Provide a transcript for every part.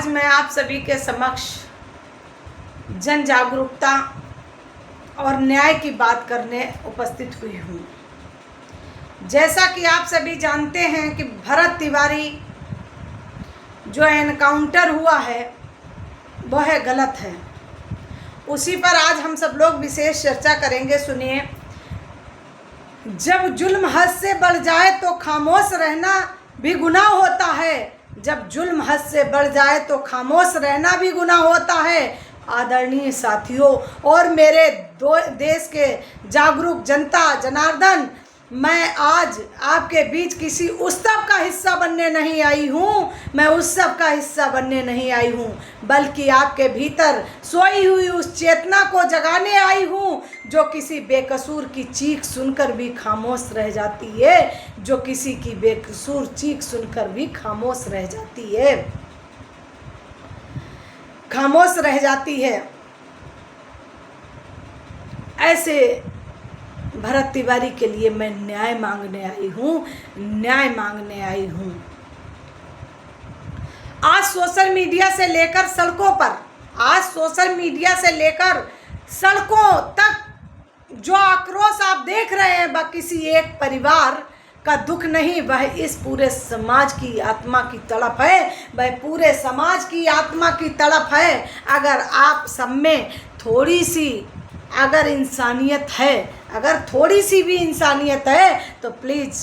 आज मैं आप सभी के समक्ष जन जागरूकता और न्याय की बात करने उपस्थित हुई हूँ। जैसा कि आप सभी जानते हैं कि भरत तिवारी जो एनकाउंटर हुआ है वह गलत है। उसी पर आज हम सब लोग विशेष चर्चा करेंगे। सुनिए, जब जुल्म हद से बढ़ जाए तो खामोश रहना भी गुनाह होता है। जब जुल्म हद से बढ़ जाए तो खामोश रहना भी गुनाह होता है। आदरणीय साथियों और मेरे देश के जागरूक जनता जनार्दन, मैं आज आपके बीच किसी उत्सव का हिस्सा बनने नहीं आई हूँ। मैं उत्सव का हिस्सा बनने नहीं आई हूँ, बल्कि आपके भीतर सोई हुई उस चेतना को जगाने आई हूँ जो किसी बेकसूर की चीख सुनकर भी खामोश रह जाती है। जो किसी की बेकसूर चीख सुनकर भी खामोश रह जाती है, खामोश रह जाती है। ऐसे भरत तिवारी के लिए मैं न्याय मांगने आई हूँ, न्याय मांगने आई हूँ। आज सोशल मीडिया से लेकर सड़कों पर, आज सोशल मीडिया से लेकर सड़कों तक जो आक्रोश आप देख रहे हैं वह किसी एक परिवार का दुख नहीं, वह इस पूरे समाज की आत्मा की तड़प है। वह पूरे समाज की आत्मा की तड़प है। अगर आप सब में थोड़ी सी अगर इंसानियत है, अगर थोड़ी सी भी इंसानियत है तो प्लीज़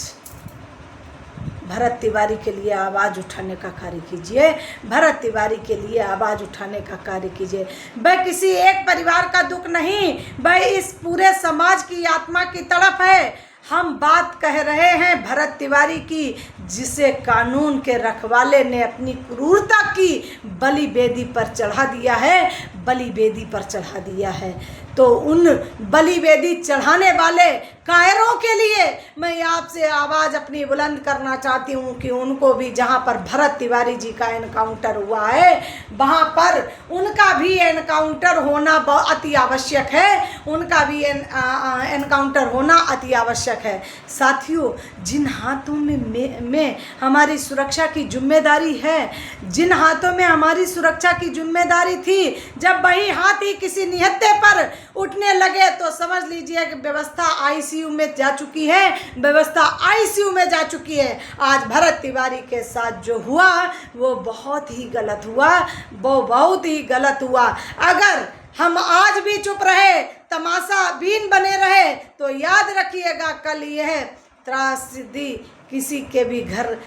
भरत तिवारी के लिए आवाज़ उठाने का कार्य कीजिए। भरत तिवारी के लिए आवाज़ उठाने का कार्य कीजिए। वह किसी एक परिवार का दुख नहीं, वह इस पूरे समाज की आत्मा की तड़प है। हम बात कह रहे हैं भरत तिवारी की, जिसे कानून के रखवाले ने अपनी क्रूरता की बलि बेदी पर चढ़ा दिया है, बलि बेदी पर चढ़ा दिया है। तो उन बलि बेदी चढ़ाने वाले कायरों के लिए मैं आपसे आवाज़ अपनी बुलंद करना चाहती हूँ कि उनको भी, जहाँ पर भरत तिवारी जी का एनकाउंटर हुआ है वहाँ पर उनका भी एनकाउंटर होना अति आवश्यक है। उनका भी एनकाउंटर होना अति आवश्यक है। साथियों, जिन हाथों में हमारी सुरक्षा की जिम्मेदारी है, जिन हाथों में हमारी सुरक्षा की जिम्मेदारी थी, जब वही हाथ ही किसी निहत्थे पर उठने लगे तो समझ लीजिए कि व्यवस्था आईसीयू में जा चुकी है, व्यवस्था आईसीयू में जा चुकी है। आज भरत तिवारी के साथ जो हुआ वो बहुत ही गलत हुआ, वो बहुत ही गलत हुआ। अगर हम आज भी चुप रहे, तमाशा बीन बने रहे, तो याद रखिएगा कल यह त्रासदी किसी के भी घर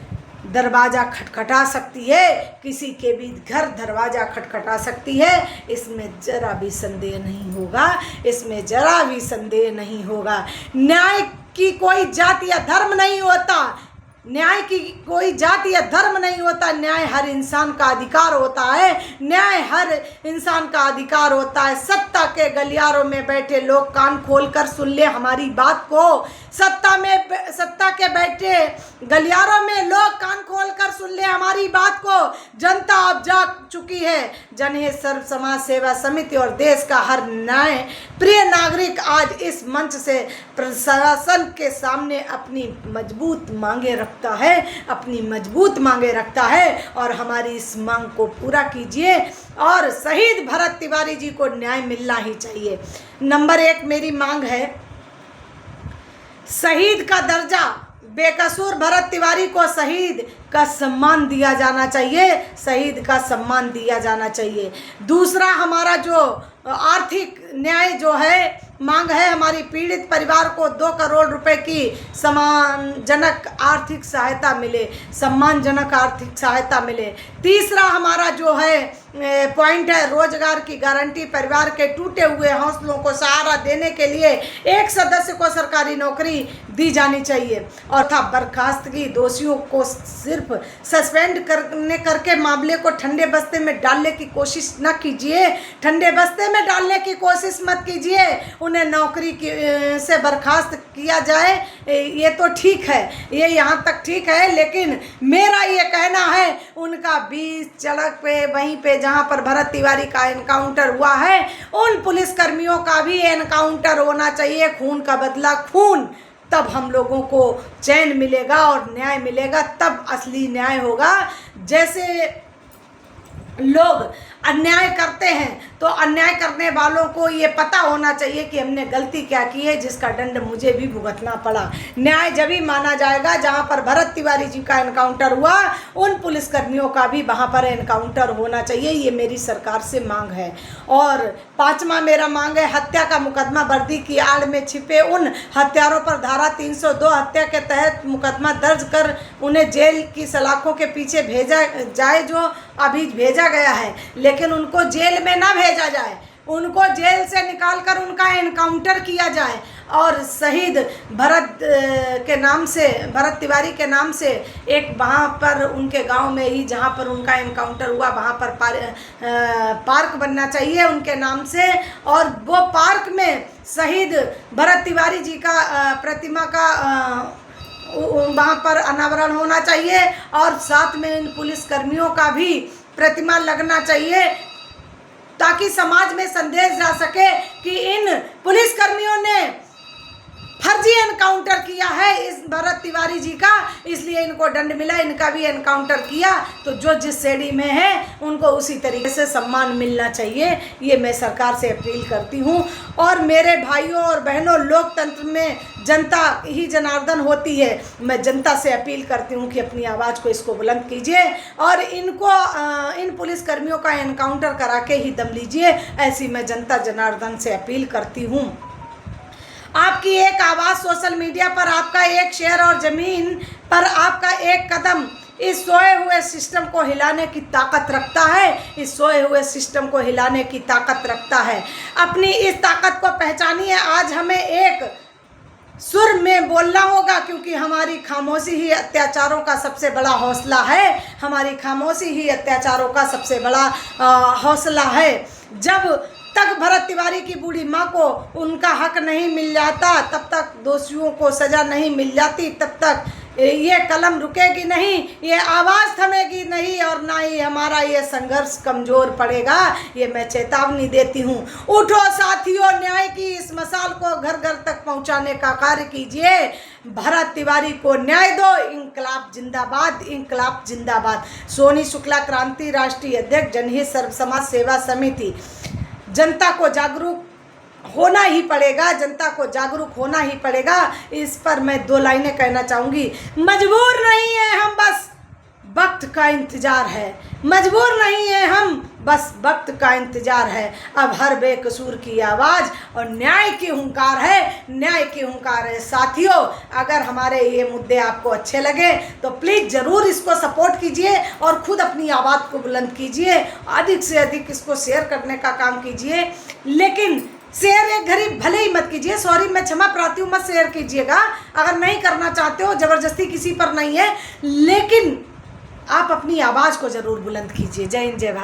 दरवाज़ा खटखटा सकती है, किसी के भी घर दरवाज़ा खटखटा सकती है। इसमें जरा भी संदेह नहीं होगा, इसमें जरा भी संदेह नहीं होगा। न्याय की कोई जाति या धर्म नहीं होता, न्याय की कोई जाति या धर्म नहीं होता। न्याय हर इंसान का अधिकार होता है, न्याय हर इंसान का अधिकार होता है। सत्ता के गलियारों में बैठे लोग कान खोलकर सुन ले हमारी बात को। सत्ता के बैठे गलियारों में लोग कान खोलकर सुन ले हमारी बात को। जनता अब जाग चुकी है। जनहित सर्व समाज सेवा समिति और देश का हर न्याय प्रिय नागरिक आज इस मंच से प्रशासन के सामने अपनी मजबूत मांगे रखता है, अपनी मजबूत मांगे रखता है। और हमारी इस मांग को पूरा कीजिए और शहीद भरत तिवारी जी को न्याय मिलना ही चाहिए। नंबर 1 मेरी मांग है, शहीद का दर्जा, बेकसूर भरत तिवारी को शहीद का सम्मान दिया जाना चाहिए, शहीद का सम्मान दिया जाना चाहिए। दूसरा, हमारा जो आर्थिक न्याय जो है मांग है, हमारी पीड़ित परिवार को 2 करोड़ रुपए की सम्मानजनक आर्थिक सहायता मिले, सम्मानजनक आर्थिक सहायता मिले। तीसरा हमारा जो है पॉइंट है, रोजगार की गारंटी, परिवार के टूटे हुए हौसलों को सहारा देने के लिए एक सदस्य को सरकारी नौकरी दी जानी चाहिए। और था बर्खास्तगी, दोषियों को सिर्फ सस्पेंड करके मामले को ठंडे बस्ते में डालने की कोशिश न कीजिए, ठंडे बस्ते में डालने की कोशिश मत कीजिए। उन्हें नौकरी से बर्खास्त किया जाए, ये तो ठीक है, ये यहाँ तक ठीक है, लेकिन मेरा ये कहना है उनका बीच सड़क पे, वहीं पे जहाँ पर भरत तिवारी का एनकाउंटर हुआ है, उन पुलिसकर्मियों का भी एनकाउंटर होना चाहिए। खून का बदला खून, तब हम लोगों को चैन मिलेगा और न्याय मिलेगा, तब असली न्याय होगा। जैसे लोग अन्याय करते हैं तो अन्याय करने वालों को ये पता होना चाहिए कि हमने गलती क्या की है, जिसका दंड मुझे भी भुगतना पड़ा। न्याय जब ही माना जाएगा जहाँ पर भरत तिवारी जी का एनकाउंटर हुआ, उन पुलिसकर्मियों का भी वहाँ पर एनकाउंटर होना चाहिए। ये मेरी सरकार से मांग है। और पांचवा मेरा मांग है, हत्या का मुकदमा वर्दी की आड़ में छिपे उन हत्यारों पर धारा 302 हत्या के तहत मुकदमा दर्ज कर उन्हें जेल की सलाखों के पीछे भेजा जाए, जो अभी भेजा गया है, लेकिन उनको जेल में ना भेजा जाए, उनको जेल से निकालकर उनका एनकाउंटर किया जाए। और शहीद भरत के नाम से, भरत तिवारी के नाम से एक वहाँ पर उनके गांव में ही जहाँ पर उनका एनकाउंटर हुआ वहाँ पर पार्क बनना चाहिए उनके नाम से। और वो पार्क में शहीद भरत तिवारी जी का प्रतिमा का वहाँ पर अनावरण होना चाहिए। और साथ में इन पुलिसकर्मियों का भी प्रतिमा लगना चाहिए, ताकि समाज में संदेश जा सके कि इन पुलिसकर्मियों ने फर्जी एनकाउंटर किया है इस भरत तिवारी जी का, इसलिए इनको दंड मिला, इनका भी एनकाउंटर किया तो जो जिस श्रेणी में है उनको उसी तरीके से सम्मान मिलना चाहिए। ये मैं सरकार से अपील करती हूँ। और मेरे भाइयों और बहनों, लोकतंत्र में जनता ही जनार्दन होती है। मैं जनता से अपील करती हूँ कि अपनी आवाज़ को इसको बुलंद कीजिए और इनको इन पुलिसकर्मियों का एनकाउंटर करा के ही दम लीजिए, ऐसी मैं जनता जनार्दन से अपील करती हूँ। आपकी एक आवाज़ सोशल मीडिया पर, आपका एक शेयर और ज़मीन पर आपका एक कदम इस सोए हुए सिस्टम को हिलाने की ताकत रखता है, इस सोए हुए सिस्टम को हिलाने की ताकत रखता है। अपनी इस ताकत को पहचानिए। आज हमें एक सुर में बोलना होगा, क्योंकि हमारी खामोशी ही अत्याचारों का सबसे बड़ा हौसला है। हमारी खामोशी ही अत्याचारों का सबसे बड़ा हौसला है। जब तक भरत तिवारी की बूढ़ी माँ को उनका हक नहीं मिल जाता, तब तक दोषियों को सज़ा नहीं मिल जाती, तब तक ये कलम रुकेगी नहीं, ये आवाज़ थमेगी नहीं, और ना ही हमारा ये संघर्ष कमज़ोर पड़ेगा। ये मैं चेतावनी देती हूँ। उठो साथियों, न्याय की इस मसाल को घर घर तक पहुँचाने का कार्य कीजिए। भरत तिवारी को न्याय दो। इंकलाब जिंदाबाद, इंकलाब जिंदाबाद। सोनी शुक्ला क्रांति राष्ट्रीय अध्यक्ष, जनहित सर्व समाज सेवा समिति। जनता को जागरूक होना ही पड़ेगा, जनता को जागरूक होना ही पड़ेगा। इस पर मैं 2 लाइनें कहना चाहूँगी। मजबूर नहीं है हम, बस वक्त का इंतज़ार है। मजबूर नहीं है हम, बस वक्त का इंतज़ार है। अब हर बेकसूर की आवाज़ और न्याय की हुंकार है, न्याय की हुंकार है। साथियों, अगर हमारे ये मुद्दे आपको अच्छे लगे तो प्लीज़ ज़रूर इसको सपोर्ट कीजिए और ख़ुद अपनी आवाज़ को बुलंद कीजिए। अधिक से अधिक इसको शेयर करने का काम कीजिए, लेकिन शेयर एक घड़ी भले ही मत कीजिए। सॉरी, मैं क्षमा प्रार्थी हूँ, मत शेयर कीजिएगा। अगर नहीं करना चाहते हो, ज़बरदस्ती किसी पर नहीं है, लेकिन आप अपनी आवाज़ को ज़रूर बुलंद कीजिए। जय हिंद, जय भारत।